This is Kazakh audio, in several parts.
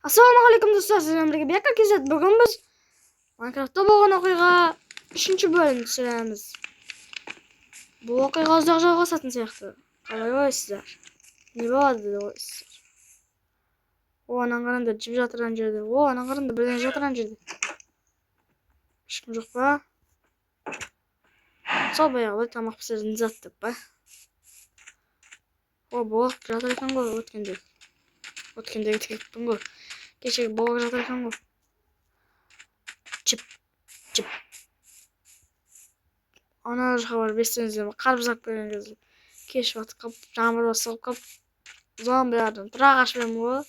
Assalomu alaykum do'stlar, sizlar birga Beka KZ. Bugun biz Minecraftda bo'lgan voqea 3-bo'limni tushiramiz. Bu voqea uzoq жалғасатын сияқты. Қалай ойлайсыздар? Не болады деп ойлайсыздар? Анан қараңдар, жіп жатыр ана жерде. Анан қараңдар, бірдеңе жатыр ана жерде. Ешкім жоқ па? Сол баяғы тамақ пісіретін зат деп па? Болық жатыр екен ғой өткенде. Өткендегі текпін ғой. Кешегі болық жатыр екен ғой. Чіп. Ана жаққа барып естіңіздер ме? Қарбыз алып келген кезде кеш батып қалып, жаңбыр басылып қалып, зомбилардан тұра қашып едім ғой.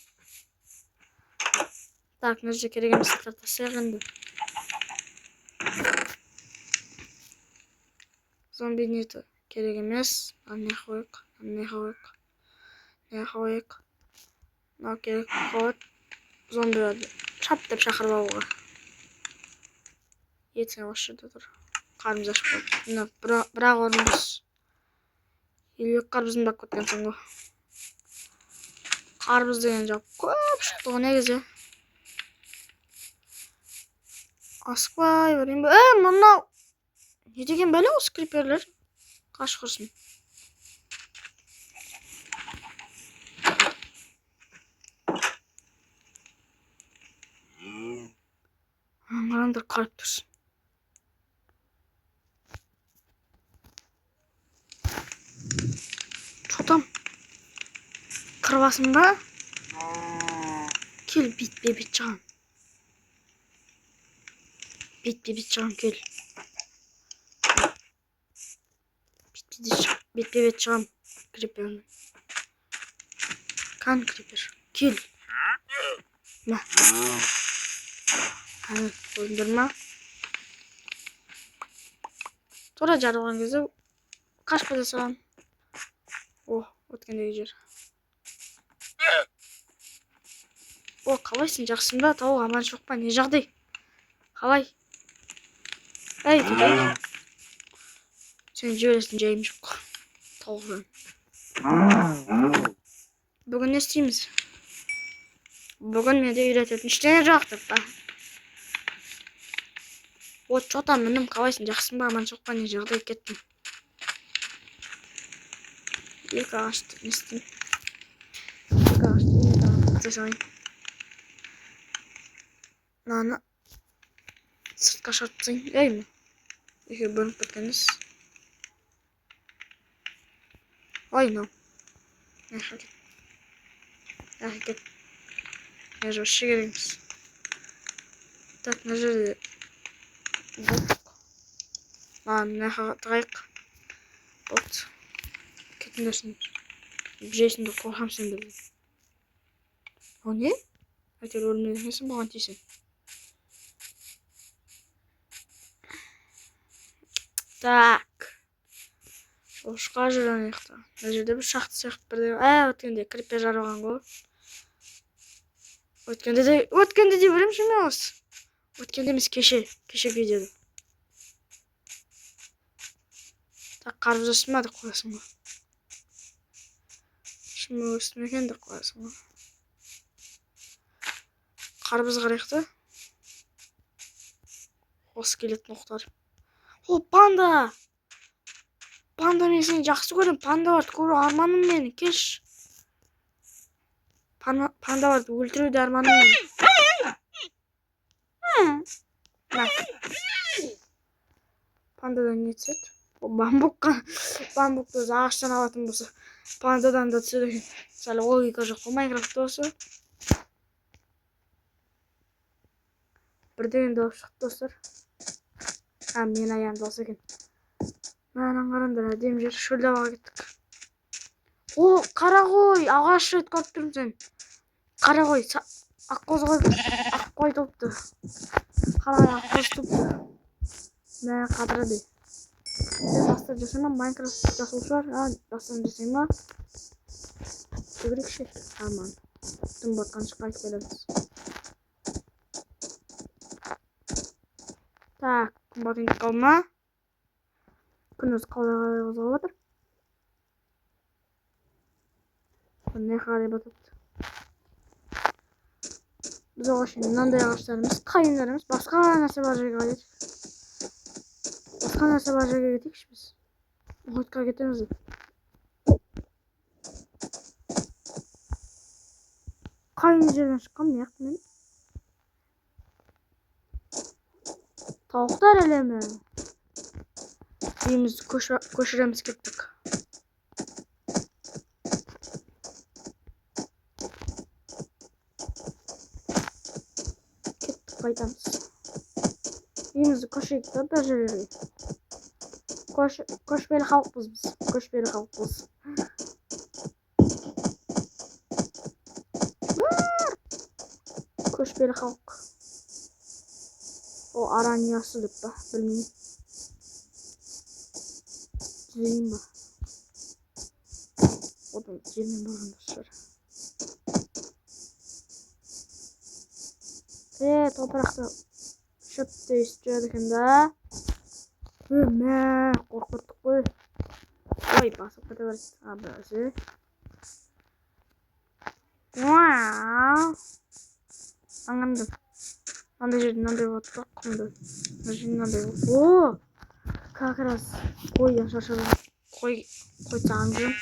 Так, мына жерде керек емес заттар тастайық енді. Зомби неті керек емес. Не қойық? Мынау керек қойып, зомбиларды шап деп шақырып алуға. Ертең осы жерде тұр. Қарбыз ашып қалып. Мына бірақ орынбыз. Елек қарбызымды алып кеткенсің ғой. Қарбыз деген жақ көп шықты ғой негізі. Асықпай берейін бе? Мынау не деген бәле осы криперлер? Қаш құрсын. Қараңдар, қарып тұрсын. Что там? Кырбасың ба? Кел, бет жағам. Бет жағам, кел. Бет жағам. Криперный. Қан крипер. Кел. Ма. Көріндірма. Тура жарылған кезде қашпа жасаған. Өткендегі жер. Қалайсың, жақсың ба? Тауық аман жоқ па? Не жағдай? Қалай? Кетейін. Сен жібересің, жайым жоқ. Тауықпен. Бүгін не істейміз? Бүгін менде үйрететін ештеңе жоқ деп па? Что там, мінім, қалайсың, жақсың ба? Аман жоқ па? Не жағдай? Кеттім. Екі ағашты не істеймін? Жасайын. Мынаны сыртқа шығарып тастайын. Екеуі бөлініп кеткенбіз. Мынау. Кет. Мына жерде керекпіз. Так, мына жерде мына жаққа тығайық. Кетіңдерсіңдер. Жейсіңдер, қорқам сендерден. Не? Әйтеуір өлмеген екенсің, бұған тисің. Так. Ошқа жүрген еқті. Мына жерде бір шақты сияқты бірде. Өткенде крипер жарылған ғой. Өткенде де білем шын емес. Өткенде емес, кеше видеода. Так, қарбыз өсті ма деп қоясың ғой. Шын өсті ме екен деп қоясың ғой. Қарбыз қарайықты. Осы келетін оқтар. Панда! Панда, мен сені жақсы көрем. Пандаларды көру арманым мені. Кеш. Пандаларды өлтіруді арманым мені. Пандадан не түседі? Бамбукты ағаштан алатын болса, пандадан да түседі. Сәл логика жоқ қой Майнкрафтта осы. Бірден де шықты достар. Мен аяғымды алса екен. Мынаны қараңдар, әдемі жер шөлдауға кеттік. Қара қой, алғаш рет көріп тұрмын сен. Қара қой, аққоз қой топты. Қара қой, аққоз топты. Мә қадырады. Бастап жасайма, Майнкрафт жасаушылар. Бастан жасайма. Жүгірекші. Аман. Түн батқанша қайтып келеміз. Так, күн батып қалма. Күн өзі қалай қозғалып отыр. Не қарай батады. Biz oğuşun mындай ağaçlarımız, kayınlarımız, başka narsa var жерге кетик. Başka narsa var жерге кетикши biz. Muhitка кетебиз. Kayın жерден чыккан мыяк мен. Tavuklar eleme. Birimizi koşuramız gittik. Gittik kaydamız. Birimizi koşuya gittik. Beceririz. Koşbeli halkız biz. Koşbeli halkız. Koşbeli halk. O aranyası dıp da. Bilmiyorum. Düzeyim mi? O da düzeyim mi? Toprakta şöpte istiyorduk hem de. Ne korkuttuk koy. Oy basıp kadar abisi. Wow. Anladım. Nanti waktu kumdu. Nanti. Oh. Kakras. Koy yang şaşır. Koy canım.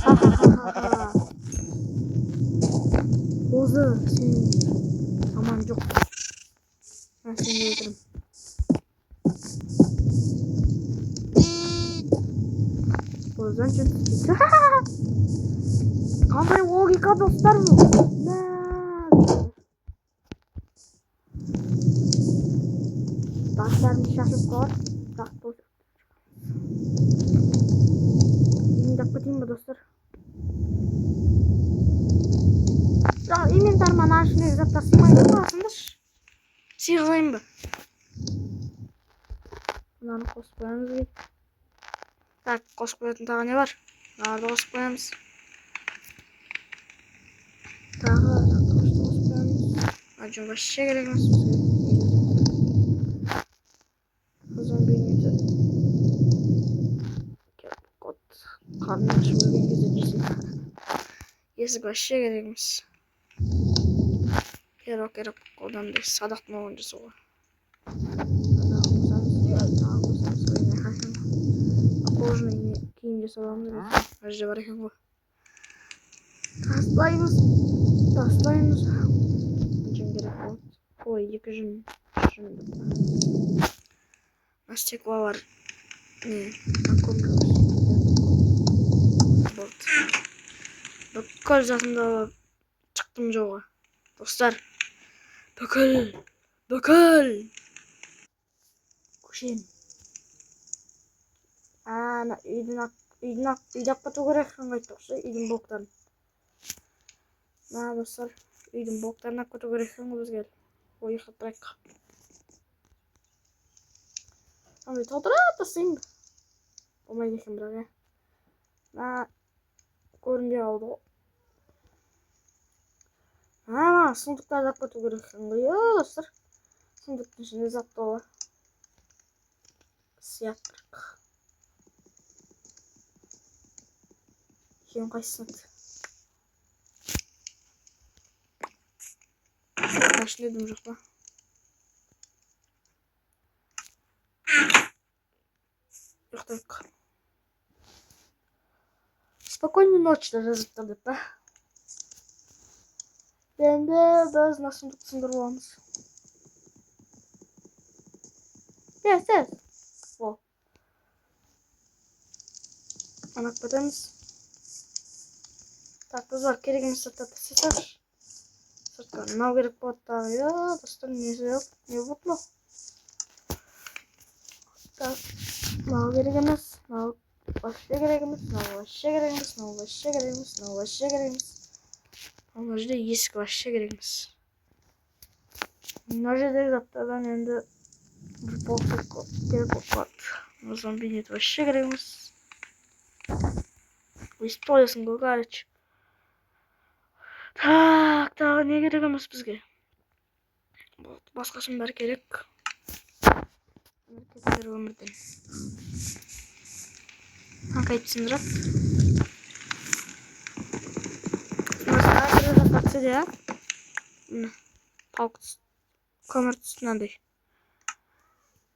Ha. Bozu sen. Aman yok. Ben seni öldürürüm. Bozdan çünkü. Kanka logika dostlar mı? Ne? Taşlar mı şaşıp kor? Tak boz. 20 dakika değil mi dostlar? Ya inventar mana şunu zaten sığmayın mı aslında? Sığmayın mı? Bunları koskoyamız. Tak koskoyatın daha ne var? Nerede koskoyamız? Daha koskoyamız. Acaba başa gerekmez. O zaman bir kod karnı açımı bir gideceksin. Yesi başa gerekmez. Gerek odan da sadak mı oyuncusu o. Кожаный киімде саламыз ар жерде бар екен ғой. Тастаймыз. Жүн керек болады. Ой, 2 жүн. Стекла бар. Не, вот. Бүкіл затымды алып шықтым жолға. Достар, бүкіл. Көшем. Ана үйді апату керек қаңғайды тоқсы, үйдің блоктарын. Достар, үйдің блоктарын апату керек қаңғы бізге. Ой, қаттырайық. Андай толтырап тастайын ба? Болмайды екен бірақ, көрінбей қалды ғой. Сундықтарды апату керек қаңғы, достар. Сундықтың ішінде зат толы. Сияқ керек. Кейін қайсысынады. Машын едім жоқ па? Жоқтайық. Спокойной ночи жазып тұрдық па? Енді біз насындық сындырып аламыз. Yes. О. Анақ бітеміз. Так, біз бар керегіміз сұрттаты сесір. Сұртқа мынау керек болады тағы. Достар, не бұтлы? Так, мынау керек емес. Мынау вообще керек емес. Мына жерде есік вообще керек емес. Мына жердегі заттардан енді бір болса керек болады. Зомби нет вообще керек емес. Историясын көгарыч. Так, тағы не керек емес бізге? Басқасын бәрі керек. Кетер өмірден. Қайтып сындырап. Сындырса кірі жатпақсы де, Tavuk kömür tutsunanday.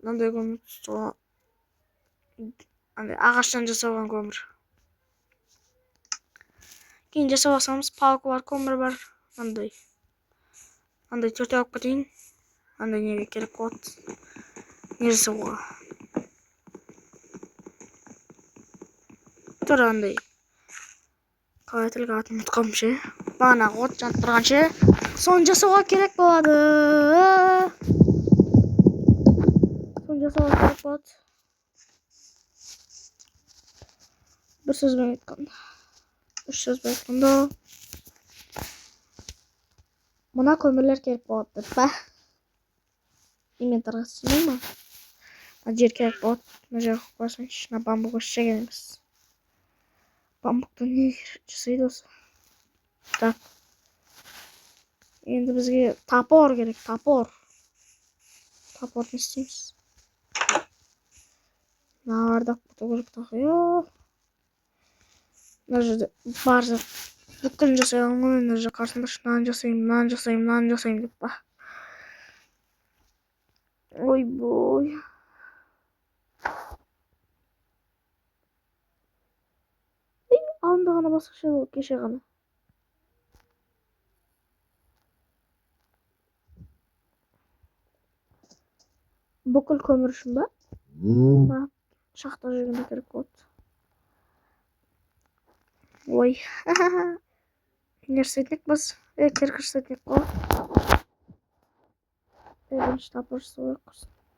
Nanday kömür tutsa. Hani ağaçtan jasagan kömür. Keyin jasap alsamiz, tavuk var, kömür var. Nanday. Nanday to'rt olib keting. Nanday nega kerak bo'lyapti? Neresi bu? Tur anday. Qaytilga atib tutqancha. Bana ot jantirgancha. So'ng jasapga kerak bo'ladi. So'ng jasapga kerak bo'ladi. Bir so'z bilan aytganda. Üç söz bilan aytganda. Buna kömürler kerak bo'ladi. Bah. Inventarga silmaymi? Yer kerak bo'ladi. Major qo'ysanchi, na bambuk o'shaganimiz. Bambukdan ne jasaydi o'zi? Tak. Endi bizga tapor kerak, tapor. Taporni istaymiz. Narda fotoğraf takıyor. Nerede barza dükkan jasayım, nerede karşımda şundan jasayım deyip bak. Oy boy. Andağına basık şey oldu, keşeğine. Bokul kömürüşüm ben. Bak, şahta jüğünde gerek oldu. Oy. Nersetlik biz. Kerkirsetlik o. Birinci tapor soğuk.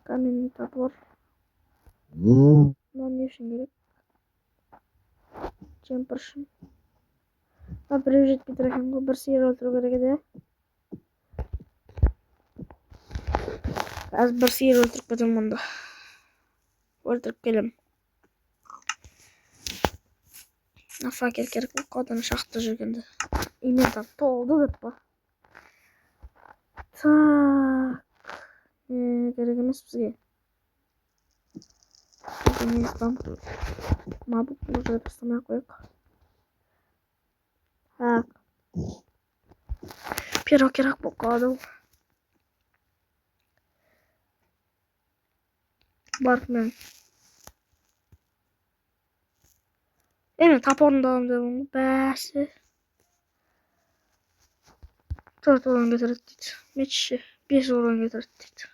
Kaminli tapor. Non ne için gerek? Jumper'şim. Ben bir ücret bitireyim. Bir sihir öldürü gerek ede. Az bir sihir öldürüp dedim bunda. Öldürüp gelim. Fakir gerek bu kadını şahtı jürgende. İmetan doldu deyip bak. Tak. Gerek emas bizge. Ne istam? Mabuk burada taslamaya koyup. Ha. Pero kerak bu kadın. Barkman. Evet, taporunu da aldım. Bəsi. 4 olan getirdik. Meçi 5 olan getirdik.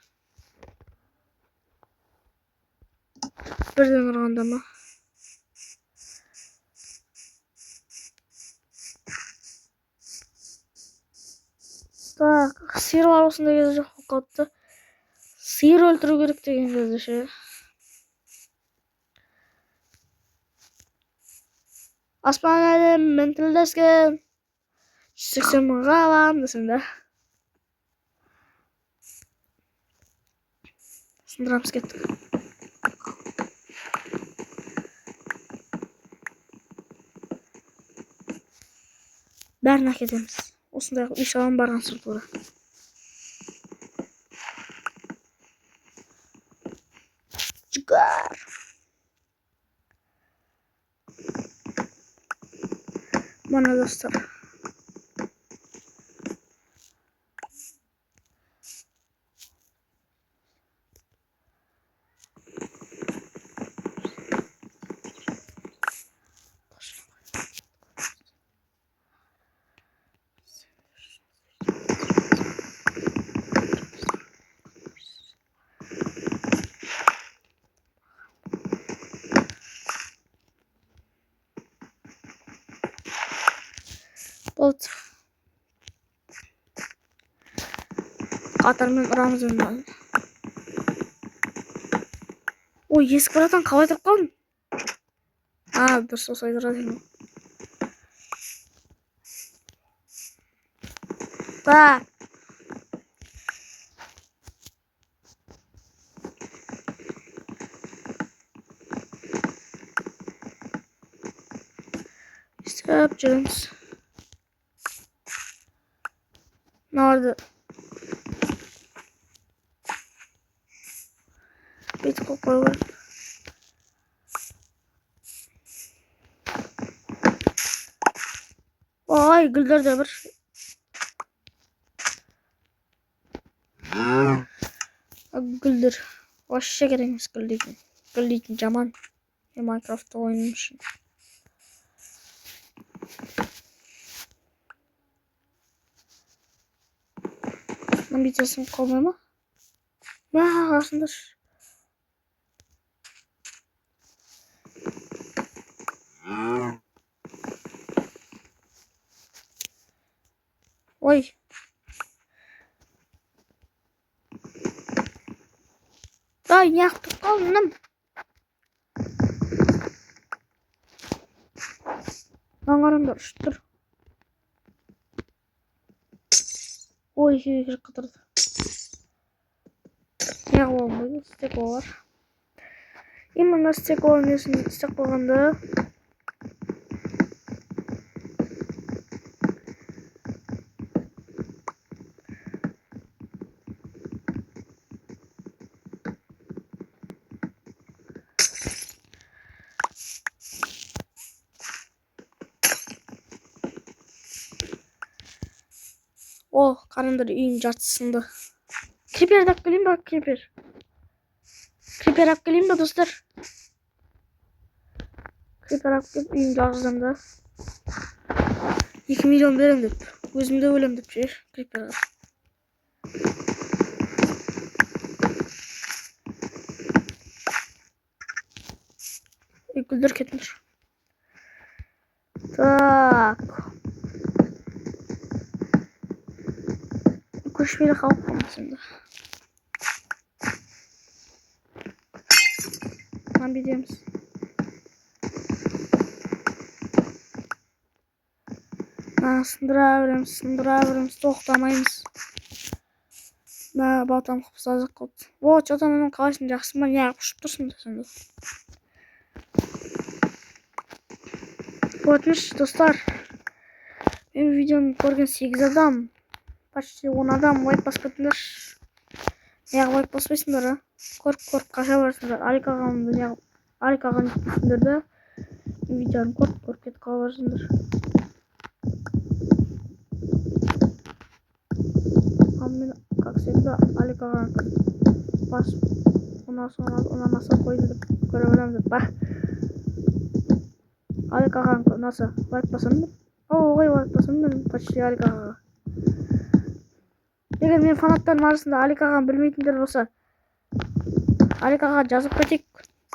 Birden urganda mı? Tak, sihir var olsun da gezecek hukattı. Sihir öldürü gerek degen gezecek. Asmanada mental desken. 80 mığa var desinde. Sındıramız kettik. Bernak edemiz. Osunda inşallah baran sırtları. Çıkar. Bana dostlar. Bot. Qatarmen uramız ondan. Oy, есік баратан қалай тұрып қалдым? Дұрыс осылай тұрады екен. Та. Stop жүрміз. Ne vardı? Bir kokoy var. Ay güldür de bir. Güldür. Вообще керек емес гүлдейтін жаман. Мен Майнкрафтты ойным үшін. Амбициясын қалмай ма? Қасындар. Ой. Ай, не ақтып қалдым. Аңғарымдар ұшып тұр. Ой, жүрек қыдырды. Не қылуым стек олар. Именно стек олар несін стек болғанда. О, қарандар үйін жартысында. Криперді алып келейін ба, крипер? Крипер алып келейін ба, достар? Крипер алып келіп үйін жарғызам да. 2 миллион берем деп. Өзімде өлем деп ше, крипер. Гүлдер кетіңдер. Так. Көшпелі халық болмасында. Бидеміз. Сындыра береміз, тоқтамаймыз. Балтам қып сазық қылды. О, чотанының қалайсын жақсы ма? Не құшып тұрсын да сонда. Өтініш, достар. Мен видеоны көрген 8 адам. Почти 10 адам лайк баспайтындар. Неғып лайк баспайсыңдар, а? Көріп қаша барсыңдар. Алик ағаны кетпейсіңдер да. Видеоны көріп кетіп қала барсыңдар. Мен, как всегда, Алик ағаны басып, ұнамаса қойды деп көре беремін деп, ба. Алик ағаны ұнаса лайк басамын деп. Ой, лайк басамын мен почти Алик ағаға. Егер мен фанаттардың арасында Алик ағаны білмейтіндер болса, Алик ағаға жазып кетейік.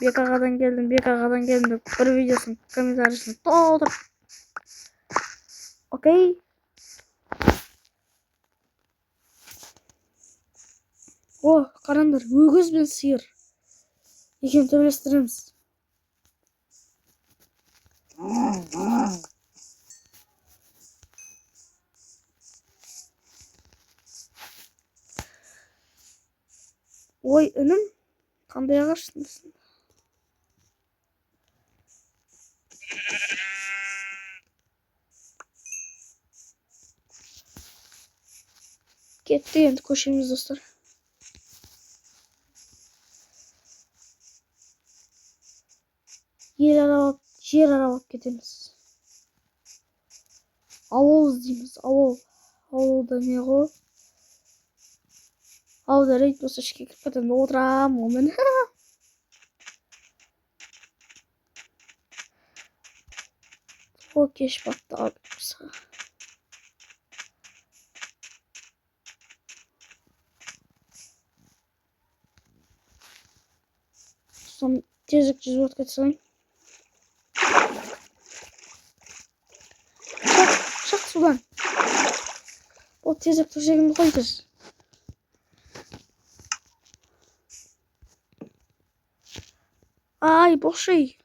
Бек ағадан келдім деп бір видеосын комментариясын толтыр. Окей? О, қарандар, өгіз бен сиыр. Екеуін төбелестіреміз. Ой, інім, қандай ағашсың? Кетті енді көшеміз, достар. Жер аралап кетеміз. Ауыл іздейміз, ауыл. Ауылда не ғой? Ауылда рейд болса ішке кіріп кетемін, отырам омен. О, кеш батты алып болса. Son tezlik жүзіп өтіп кетсең. Шақ судан. Ол тезік төсегімді қойдыз. Ай, бошый.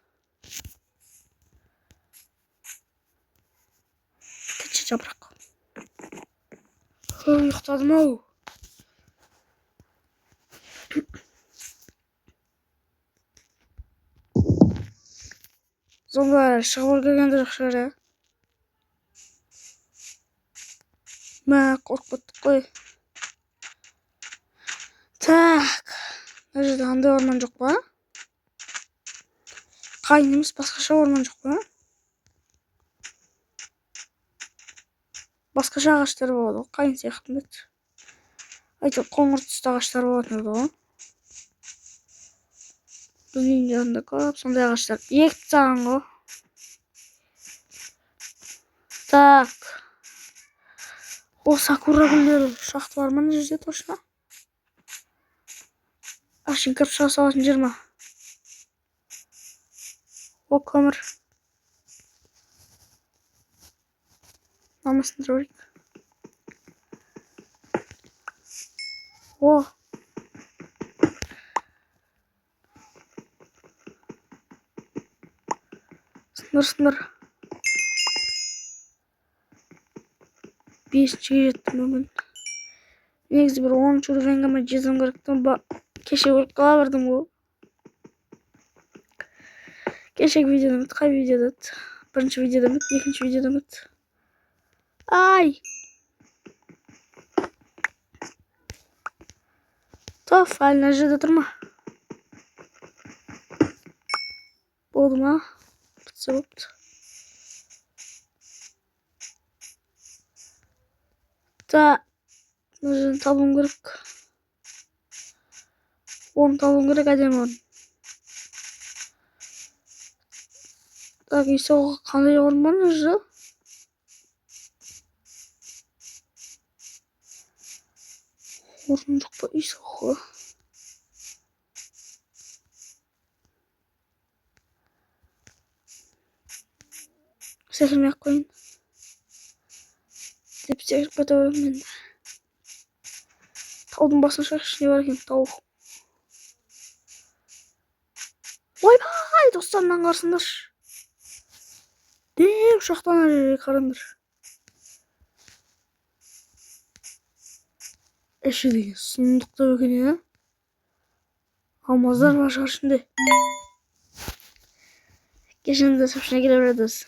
Тече жапырақ. Ұйықтадым ау. Зомбилар шығып өлгенде жоқ шығар, ә? Мә, қорқып кеттік қой. Так. Мына жерде андай орман жоқ па? Қайын емес, басқаша орман жоқ па? Басқаша ағаштар болады ғой, қайын сияқты. Aytып коңур түстүү ағаштар болот еді ғой. Біздің жанында көп сондай ағаштар. Екі саған ғой. Так. О, сакура гүлдері. Шақты бар ма мына жерде точно? Ашын кіріп шыға салатын жер ма? О, көмір. Намысын тұрайық. О. Сыныр. 5-шіге жеттім бүгін. Негізі бір 10-ші уровеньге ме жетуім керектен кеше өліп қала бердім ғой. Кешегі видеода үміт, қай видеода үміт? Бірінші видеода үміт, екінші видеода үміт. Ай! Тоф, әлі мына жерде тұрма. Болды ма? Бітсе болыпты. Та, мына жерден табуым керек. Оны табуым керек әдемі орын. Так, үй соғуға қандай орын бар мына жерде? Орын жоқ па үй соғуға? Секірмей ақ қойын. Деп секіріп кете беремін мен. Таудың басына шығайықшы, не бар екен? Тау. Ойбай, достар, мынаны қарасаңдаршы. Деп ұшақтан әрі қараңдар. Іші деген сұмдықты екен ya. Алмаздар бар шығар ішінде. Кешінде сапшына келе бередіз.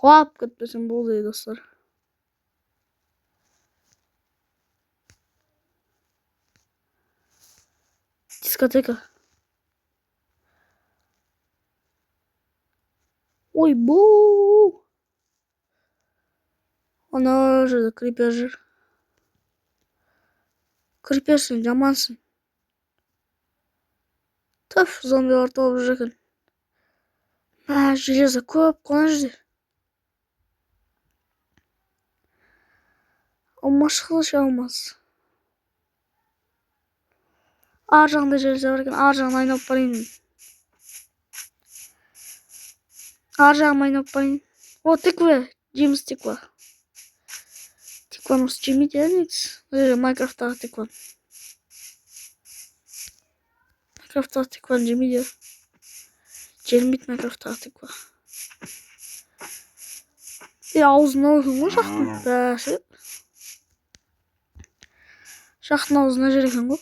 Құлап кетпесем болды достар. Дискотека. Ой, бу. Ана жерде крипер жүр. Криперсің, жамансың. Төф, зомбилар толып жүр екен. Железо көп қана жерде. Алмас қылыш алмас. Ар жағында железо бар екен. Ар жағын айналып барайын. Ар жағын айналып барайын. О, тыква. Жеміс тыква. Тыкваны осы жемейді ya негізі. Майнкрафттағы тыква. Майнкрафттағы тыкваны жемейді. Желмейді Майнкрафттағы тыква. Аузын ойын ғой шақтың. Бәсі. Шақтың аузына жер екен ғой.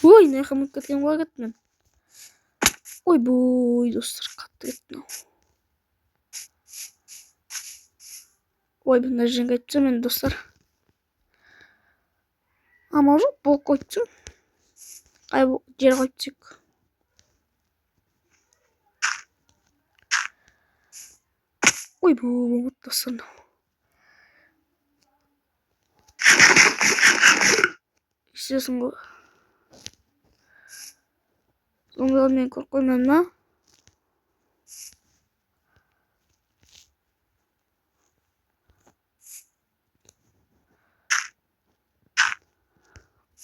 Ой, не қамып кеткен ғой кеттім. Ой, бұй, достар, қатты кеттім. Ой, бұнда жерін қайтпсам мен, достар. Амал жоқ, бұл қойыпсың. Ай, жер қойыпсың. Ой, бұй, достар. Істесің ғой. Зомбилар мен көріп қойман ма?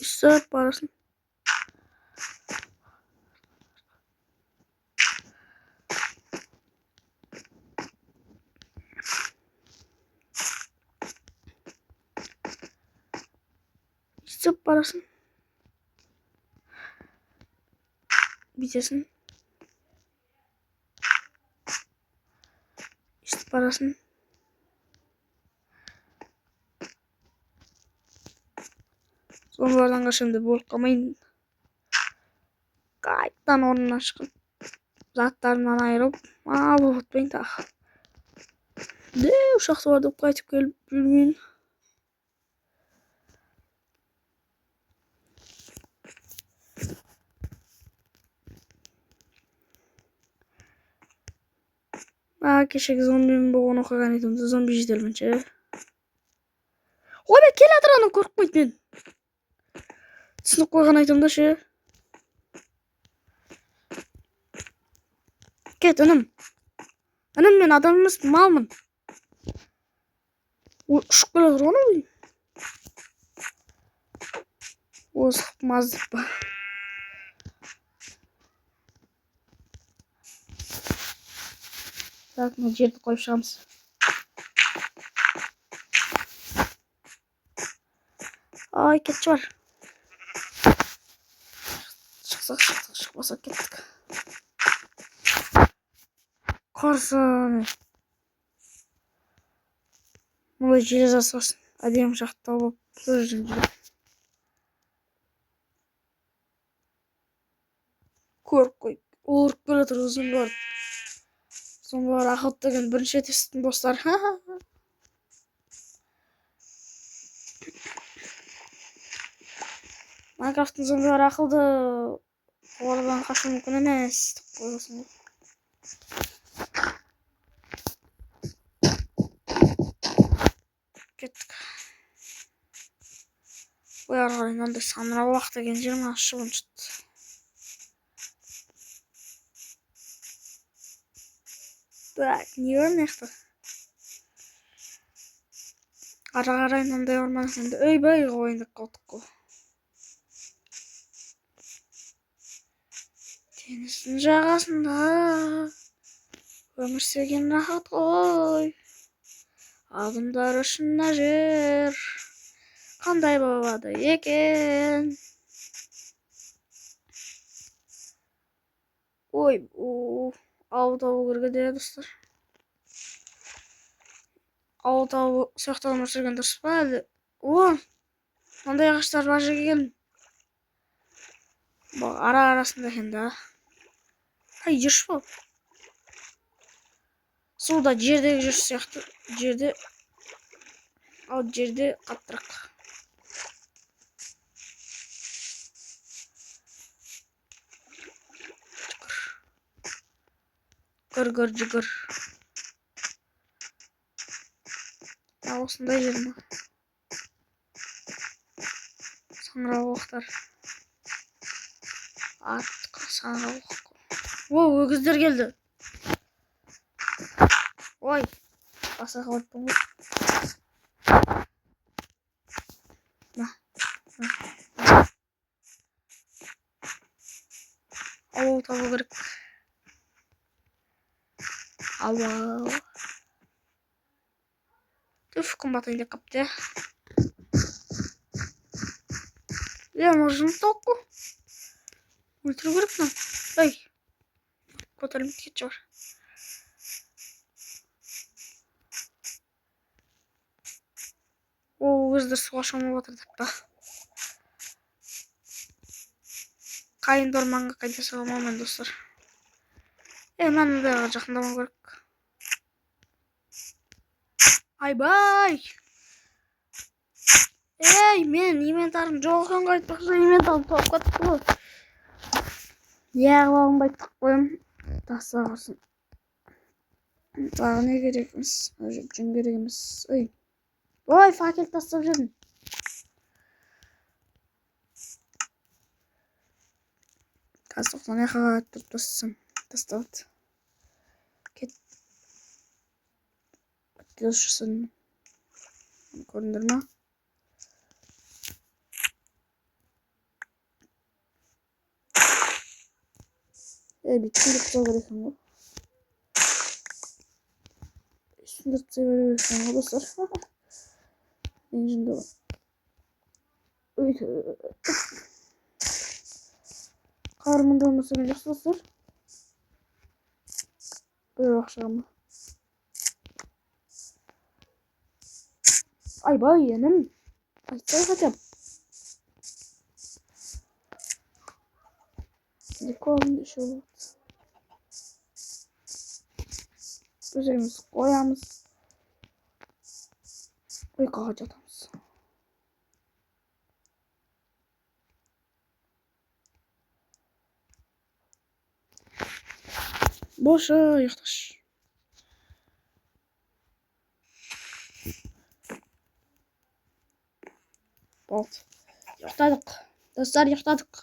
Істеп барасын. Істеп барасын. Битесін. Істеп барасын. Зомбилардан қашамды болып қалмайын. Қайттан орнынан шығып. Заттарынан айырып. Бұл ұтпайын тағы. Ұшақты бар деп қайтып келіп жүрмейін. Kechagi zombim bo'lgan o'qigan edim. Zombi jedelmanchi. Oy, ben keladir anam ko'rib qo'ydi men. Tushunib qo'ygan aytamda shu. Ket anam. Anam men adam emas, malmın. Ushib keladir onu. O'zi mazib. Tak, ne yerda qo'yib chiqamiz. Ay, ketchi var. Chiqmasak ketdik. Qarsan. Mo'y jelazasi olsin. Adem shaxta olib turdim. Ko'rib qo'y. O'rib keladir o'zim bor. Sonra rahat degan birinchi testim dostlar. Minecraft'ın zombilar akıldı. Oradan kaçmam mümkün emas. Kettik. Bu yargılarından da sanırım vakti gelince aşağı çıktı. Так, не örnekti. Ara da yormanın da öy böyle oynadık kaldık. Denizin жағасында өмір сүрген рахат қой. Адамдар үшін мына жер қандай болады екен? Ой, ауыл табу керек еді достар. Ауыл табу сияқты өмір сүрген дұрыс па әлде? Мындай ағаштар бар жерге келдім. Арасында екен да. Ай, жүрші бол. Суда жердегі жүріс сияқты. Жерде қаттырақ. Жүгір. Осындай жер ма? Саңырауықтар. Саңырауық. Өгіздер келді. Ой, баса қалыппын ғой. Ауыл табу керек. Ауыл. Түф, қымбат айда қапты. Можно толку. Ультра керек нам. Ай. Көтерілмей кетші бар. Өздер суға шомылып отырдық па. Қайын орманға қайда саламын достар. Мен де жақындамау керек. Айбай! Мен инвентарым жоқ екен қайтпақшы. Инвентарым топ қаттық қой. Яғылағын байтық қойым. Таса қалсын. Тағы не керекміз? Жүн керекміз. Ой, факел тастап жүрдім. Қазір тоқтан яқаға тұрып тастауды. Кет. Өтелшісін. Көріндір ма? Bitsin de güzel gereken bu. Üstünde tutuyor dostlar. Engine var. Karmında olması gerekiyor dostlar. Böyle akşamı. Ay bay yenim. Ay say hocam. Dekorun şu oldu. Üzerimizi koyamız. Uykuğa жатамыз. Boşa uyktaş. Болды. Ұйықтадық. Достар, ұйықтадық.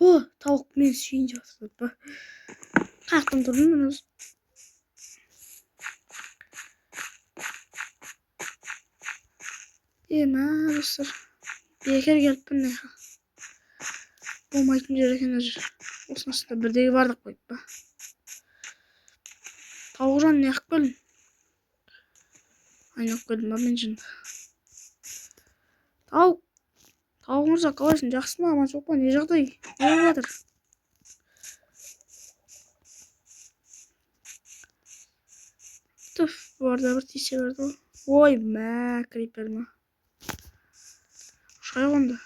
О, тауық мен сүйін жатыр ба. Қаяқтан тұрдым мен өзі. Достар. Бекер келіппін не. Болмайтын жер екен әжір. Осының үстінде бірдегі бардық қойып ба. Тауық жан не қып келдің? Айнап келдім ба мен жынды. Тауық мырза, қалайсың? Жақсы ма? Аман жоқ па? Не жағдай? Не болып жатыр? Түф, bu arada bir tişe verdi o. Oy mə, creeper mı? Şuraya kondu.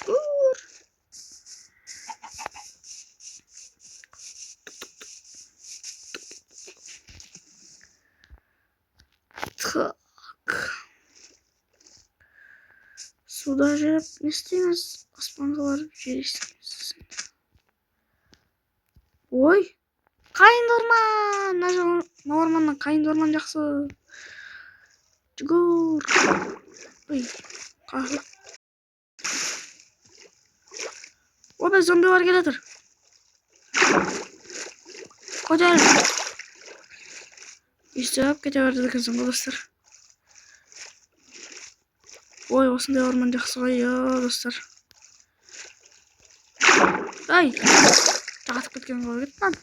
Dur. Tak. Suda jerip ne isteyiniz? Asmanga varıp jer isteyiniz. Oy. Kayın orman. Na ormandan kayın orman жақсы. Жүгір. Ой. Қахы. Oba zombi var geledir. Kocar. İsteyip keteverdi ekенсің dostlar. Ой, осындай орман жақсы ғой достар. Ай. Жатып кеткен ғой кеттім.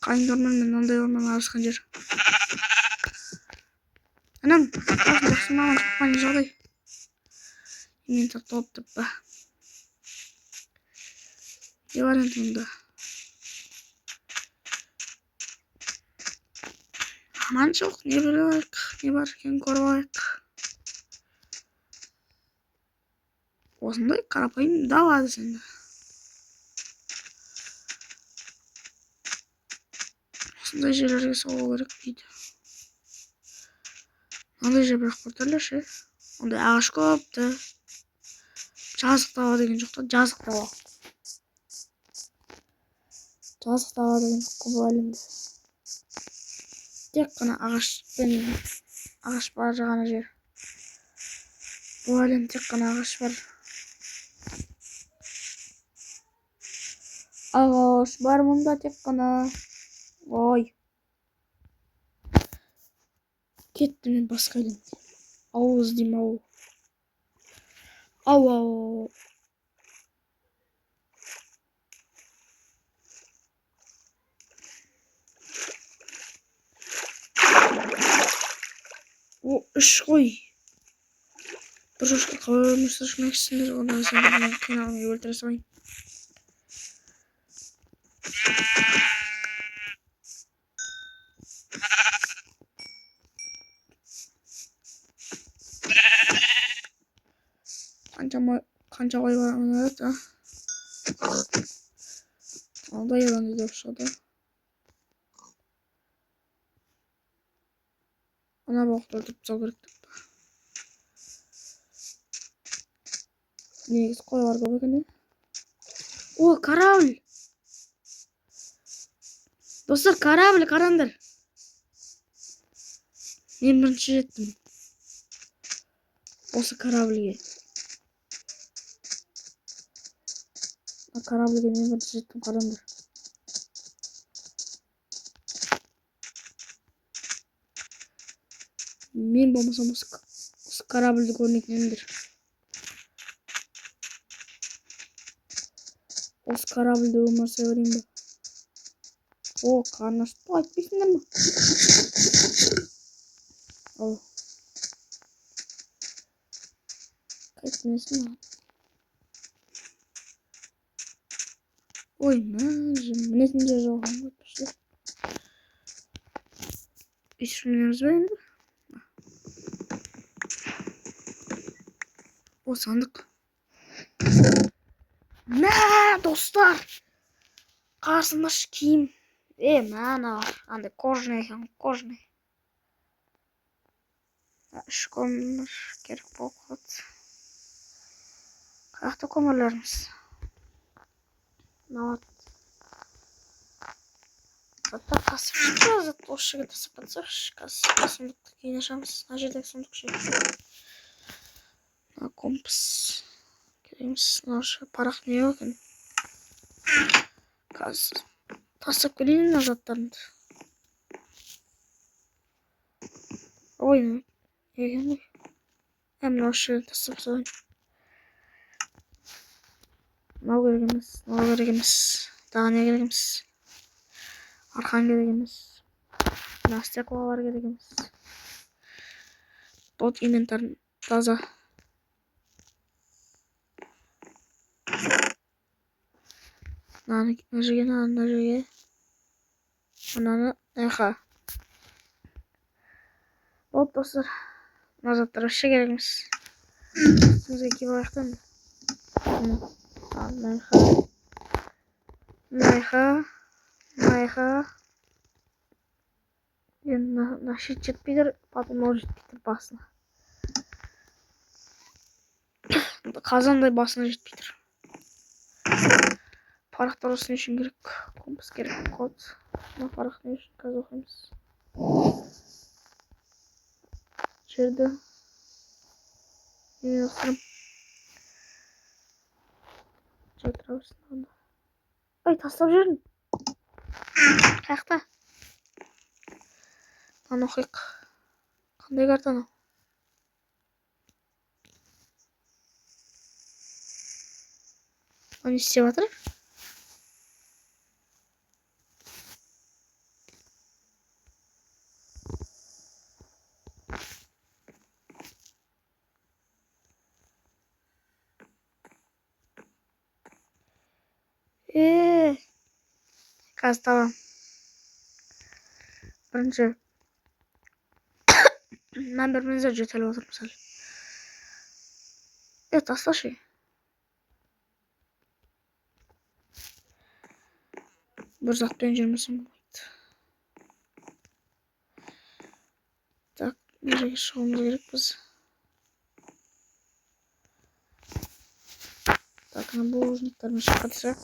Қайын орман мен мынандай орман араласқан жер. Анам, жақсы маған шыққан жағдай. Мен тоқталып тұрып ба. Не бар енді мұнда? Аман жоқ, не білейік, не бар екен көріп алайық. Осындай қарапайым дала десең. Осындай жерлерге соғу керек дейді. Мынандай жер бірақ көрдіңдер ше. Ондай ағаш көпті. Жазық дала деген жоқ та, жазық дала. Жазық дала деген жоқ қой бұл әлемде. Тек қана ағаш бар ғана жер. Бұл әлем тек қана ағаш бар. Ағаш бар мұнда тек қана. Ой. Кетті мен басқа әлемде. Ау іздеймін ау. Ау. О, үш қой. Бір жошқа қалай өмір сүрмексіңдер, онда сен мен қиналмай өлтіре салайын. Қанша қой бар мына да. Алда елан деп шығады. Ана бақты өлтіріп тастау керек деп. Негіз қойлар көп екен. О, корабль. Достар, корабль қараңдар. Мен бірінші жеттім. Осы корабльге. Корабльге мен бірінші жеттім, қараңдар. Мен болмасам осы корабльді көрмейтін едімдер. Осы корабльді өмір сүре берейін ба? О, қарны ашты айтпайсыңдар ма? Ал. Қайтмесін ма? Ой, мінетін жер жоғын өтпішті. Ешімінеміз ба енді? О, сандық. Мә, достар! Қарсымаш киім. Мәна бар. Андай кожаный екен, кожаный. Үш көмір керек болып қалады. Қаяқта көмірлеріміз? Мынау тасып шығарыз. Осы жерге тасып жатсақшы. Қазір сундуқты кейін ашамыз. Мына жердегі сундук ше. Мына компас. Кереміз. Мына жерге парақ не екен? Қазір тастап келейін мына заттарымды. Ой, неге? Мына осы жерге тастап салайын. Мынау керек емес. Тағы не керек емес? Арқан керек емес. Мына стеклалар керек емес. Тот инвентарь таза. Мына жерге. Мынаны айха. Болып достар. Мына заттар вообще керек емес. Үстімізге киіп алайықтан. Найха. Енді мына шет жетпейдір, потом ол жетпейдір басына. Қазандай басына жетпейдір. Парақтар осы не үшін керек? Компас керек. Код. Мына парақ не үшін? Қазір оқимыз. Жерді. Мен осырым. Жатырабысында. Ай, тастап жерін. Қаяқта? Мынаны оқиық. Қандай картаны? Оны істеп жатыр? Қазір табам. Бірінші. Мен бір мінзір жетеліп отырмын сәл. Тасташы. Бір затпен жүрмесем болмайды. Так, мына жерге шығуымыз керек біз. Так, мына булыжниктармен шығып кетсек.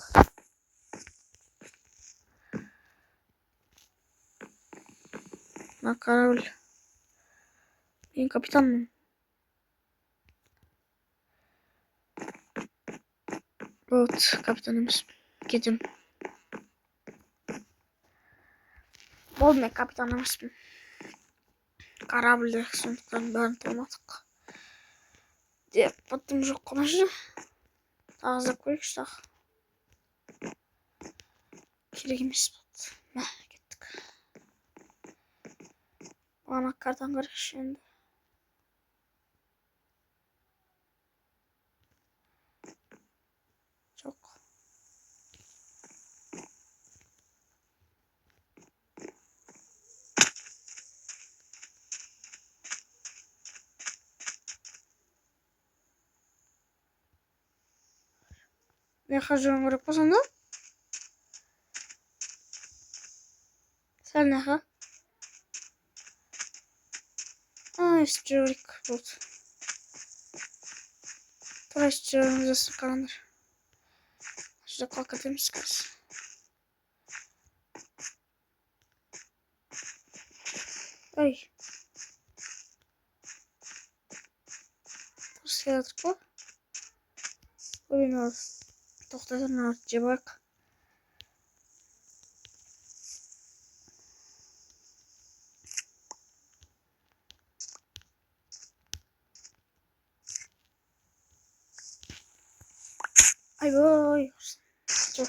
Мына корабль. Мен капитанмын. Вот, капитан емеспін. Кетем. Болды, мен капитан емеспін. Корабльде сондықтан бәрін толмадық. Деп, потом жоқ қана жүр. Тазалап көрейікші тағы. Керек емес болды. Мә, кеттік. Бана картан керекші енді. Жоқ. Ne жүрген керек па сонда? Сәл неға? Естіп жүру керек болды. Тура естіп жүргеніміз жасып қараңдар. Жүзде қалып кетеміз қазір. Ой. Дұрыс келе жатырық па? Ой, мынау тоқтатыр, мынау жеп алайық. Ай-бой. Жүр.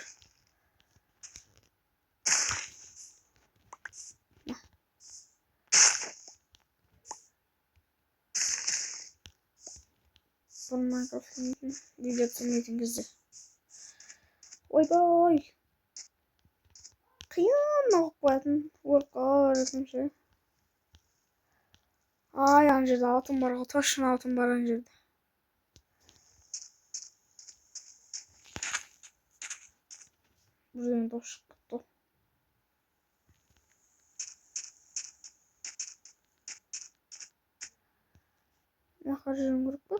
Бұл Майнкрафттың видео түсірмейтін кезде. Ой-бой. Қиын оқып қоятын. Орқа өретінше. Ай, ана жерде алтын бар ғой. Точно алтын бар ана жерде. Бұл жерден топ шығып кетті. Мына жүрген керек па?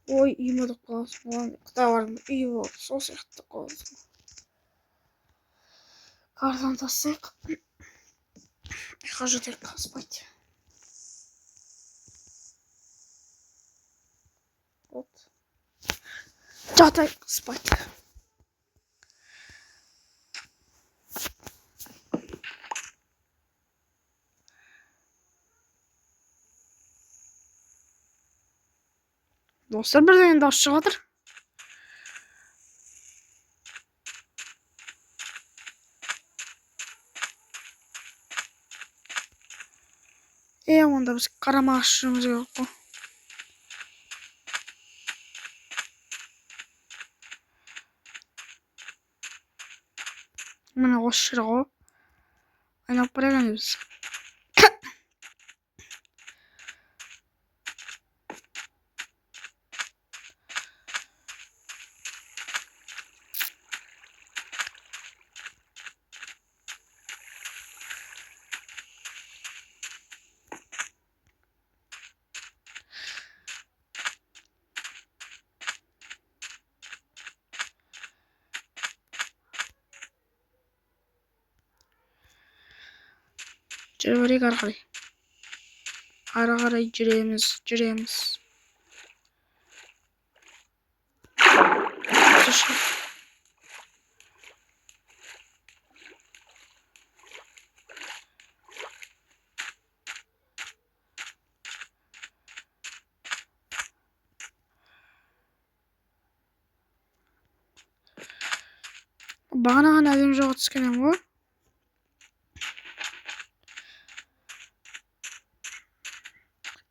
Ой, үймедік қаласың. Қытай бардым, үй болды, сол сияқты қаласың. Картаны тастайық. Қажет етіп қаспайды. Вот. Жатайық спать. Достар, бірден дауыс шығып жатыр. Онда біз қарама ашуымыз керек қой. Міне осы жер ғой. Айналып бара жатырмыз. Жүре берейік ары қарай. Ары қарай жүреміз. Бағана ғана әдемі жоға түскен ем ғой.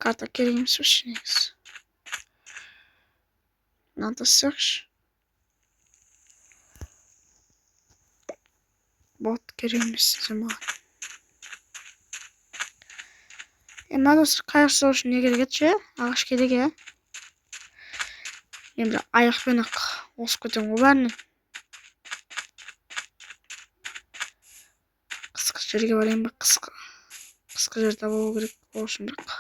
Карта керек емес вообще негізі. Мынаны тастайықшы. Вот керек емес десем маған. Мына достар қайық ұстау үшін не керек еді ше? Ағаш керек е. Мен бір аяқпен ақ осып кетемін ғой бәрінен. Қысқы жерге барайын ба? Қысқы жер табу керек ол үшін бірақ.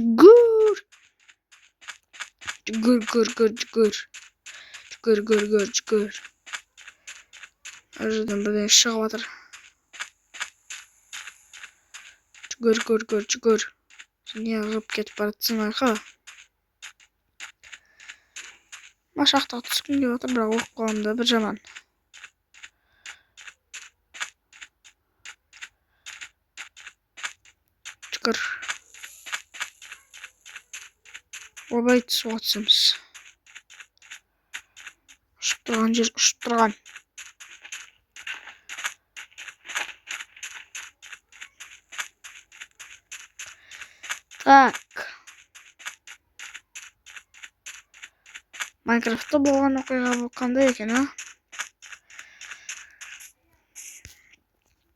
Жүгір. Ар жерден бірден шығып жатыр. Жүгір. Не ғып кетіп баратсың айқа. Машақтағы түскім келіп отыр, бірақ оқып қаламда бір жаман. Жүгір. Обай суға түсеміз. Ұшып тұрған жер, ұшып тұрған. Так. Майнкрафтта болған оқиға бұл қандай екен, а?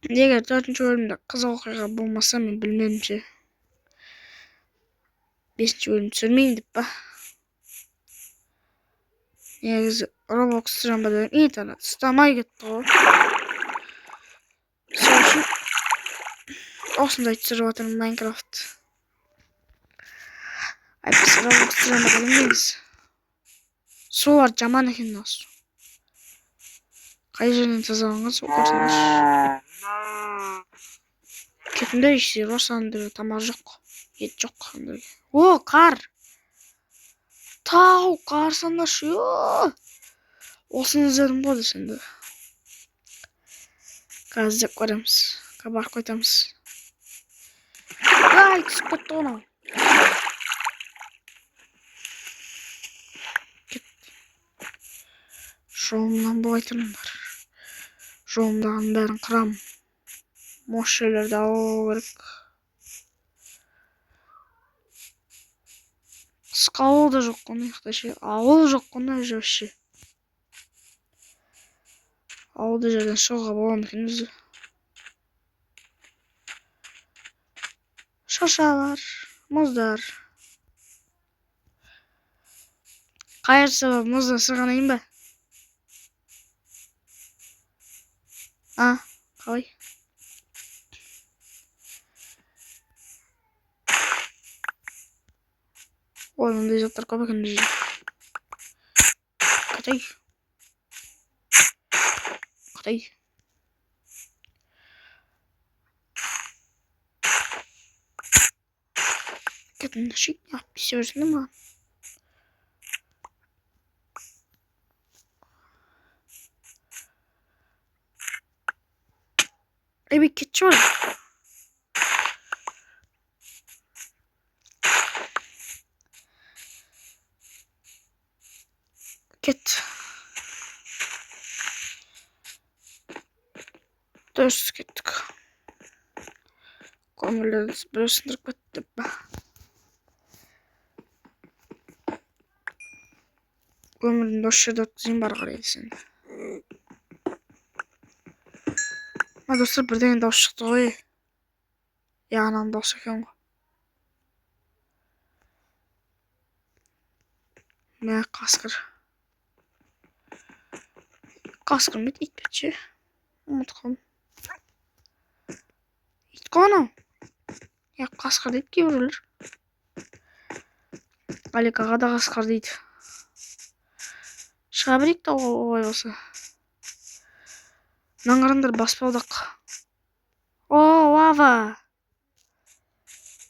Егер 4-ші бөлімде қызық оқиға болмаса, мен білмеймін. 5-ші бөлім түсірмеймін деп па. Негізі Roblox түсіремін ба дедім, интернет ұстамай кетті ғой. Сол үшін осындай түсіріп жатырмын Майнкрафт. Біз Roblox түсіремін ба дедім негізі. Солар жаман екен осы. Қай жерден тазаланған сол көрсеңіз. Кетімде ішсе росандыры тамақ жоқ. Ет жоқ. О, қар. Тау, қар сандашы. Осыны іздедім ғой десенді. Қазір деп көреміз. Барып қайтамыз. Ай, түсіп кетті оны. Жолымнан болай тұрмындар. Жолымдағын бәрін қырам. Мош жерлерді алу керек. Қысқа ауыл да жоқ қой, ешқайсы. Ауыл жоқ қой, вообще. Ауылды жерден шығуға бола ма екен өзі? Шашалар, мұздар. Қайырса ба, мұзда сырғанайын ба? Қалай? Ой, мындай заттар көп экен жерде. Кытай. Кетин шик яп писёрсүн ма? Эби кетчи бар. Кет. Дөрүс кеттик. Көмүрлөрдү бирөө сындырып кетти. Көмүрдү ош жерде өткөзүм бар карайсың. Ма достор бирден дауыс чыкты ғой. Янам дауыс экен го. Мына каскыр. Каскыр мет итпечи. Umutkun. İtkonu. Ya kaskar deyip ki vurulur. Alikaga da kaskar deydi. Şabirik de oy olsa. Nangırındır baspadak. O lava.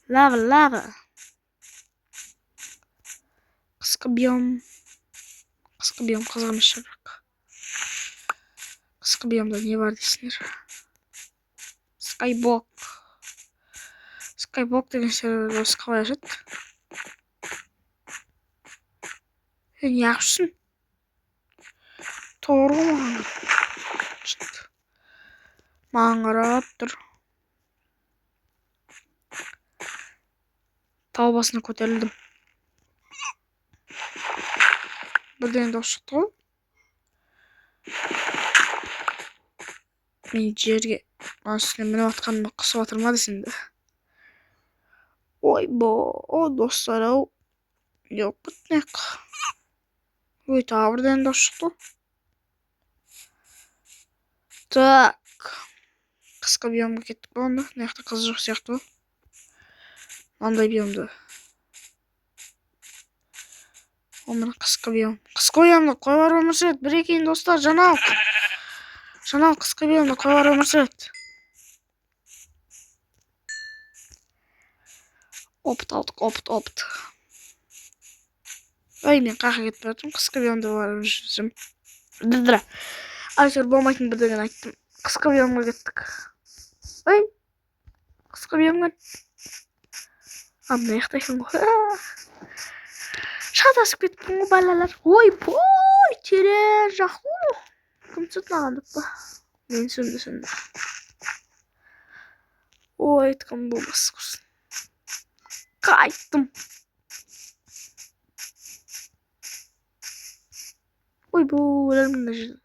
Lava. Kıskı biyom kazanmış bırak. Kıskı biyomda ne var desinler. Skyblock деген сервер қалай ашады? Неғышсың? Тору маған қарап тұр. Тау басына көтерілдім. Бірден дауыс шықты ғой. Мен жерге үстіне мініп атқаныма қысып атырма десеңді. Ой о достар ау. Жоқ бітнек. Ой, тағы бірден дауыс шықты. Так. Қысқы биомға кеттік ба онда? Мынақты қыз жоқ сияқты. Мынандай биомды. Мына қысқы биом. Қысқы биомды қой бар өмір сүреді. Бір екен достар, жаңалық. Қысқы биомды қой бар өмір сүреді. Опыт алдық, опыт. Ой, мен қақа кетіп жатырмын. Қысқы биомды бар өмір сүрсем. Дыдыра. Әйтеуір болмайтын бір деген айттым. Қысқы биомға кеттік. Ой. Қысқы биомға. Мына жақта екен ғой. Шатасып кеттім ғой балалар. Ой, терең жақты ғой. Кім сұтмағандық па? Мен сүнді. Ой, айтқым болмасы құрсын. Қайттым. Ой, өлермін де жүрді.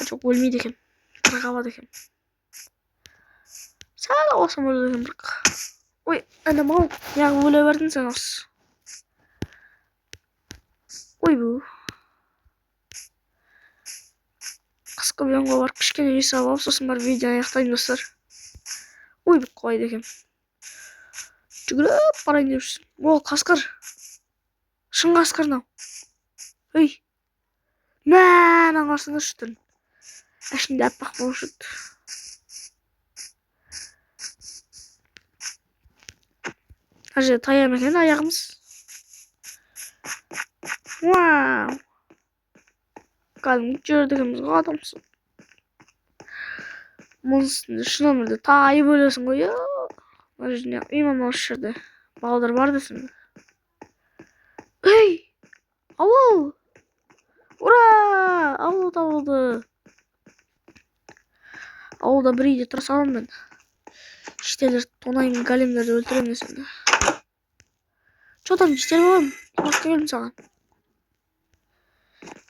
Жоқ, өлмейді екен. Қырғабады екен. Сәл осым өлген бірақ. Ой, әнім ау. Яғы өле бердің сен осы. Ой, қысқы биомға барып кішкене үй салып алып, сосын барып видеоны аяқтаймын достар. Ой, қалайды екен. Жүгіріп барайын деп жүрсің. О, қасқыр. Шын қасқыр мынау. Ой. Мәнің қарсыңда шүттің. Әшінде аппақ болып жүрді. Әже таям екен аяғымыз. Вау. Кәдімгі жүрдігіміз қадамсың. Мұнысында шын өмірде тайып өлесің ғой. Әжіне имам осы жерде балдар бар десің. Эй! Ауыл! Ура! Ауыл табылды. Ауылда бір үйде тұра салам мен. Шетелер тонаймын, големдерді өлтірем десеңді. Чо там жетер болам? Басқа келдім саған.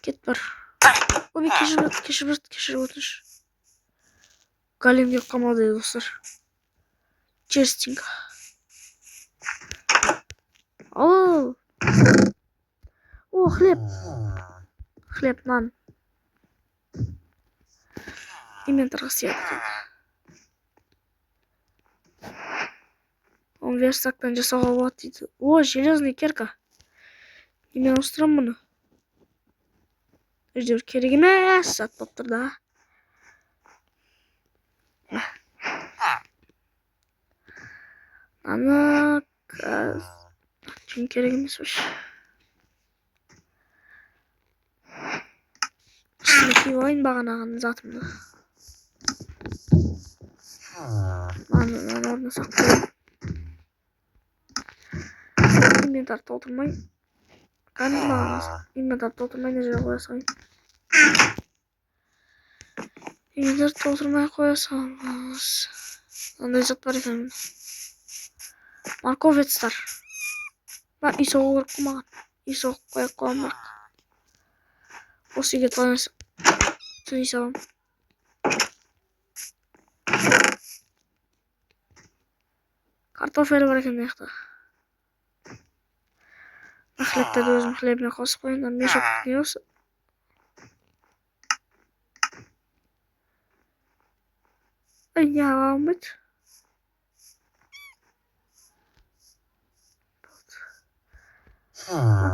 Кет бар. Ой, кешір өтініш. Големге қамады достар. Черстинг. О, хлеб. Хлеб, нан. Инвентарға сияды. О, верстактан жасауға болады дейді. О, железный кирка. Мен ауыстырам мұны. Өздер керек емес, зат болып тұр да. Ана Çünkü керек емесmiş. Üstündeki oyun bağınağının zatımdı. Ben orada saklayayım. İnventar doldurmayın. Kanım bağınız. İnventar doldurmayın. Nereye koyasayım? İnventar doldurmaya koyasanız. Ondan zat var efendim. Markovetstar. Ben iso koyamam. İso koyamam. O siget var. Tüysam. Kartoffel var ekan yaxta. Mahlepte de özüm xlebine qosib qo'yindan meshab yiyorsa. Ay yağım bit.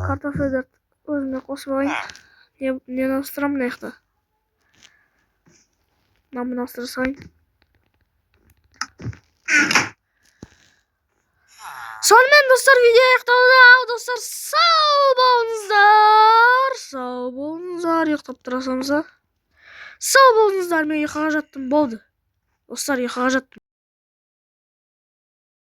Kartoffel özüme qosib qo'yin. Ne nastıram ne yaxta. Ben bunu nastırsayım. Sonымен достар видео аяқталды. Достар сау болыңыздар. Ұйықтап тұрасамыз. Сау болыңыздар. Мен ұйқыға жаттым болды. Достар ұйқыға жаттым.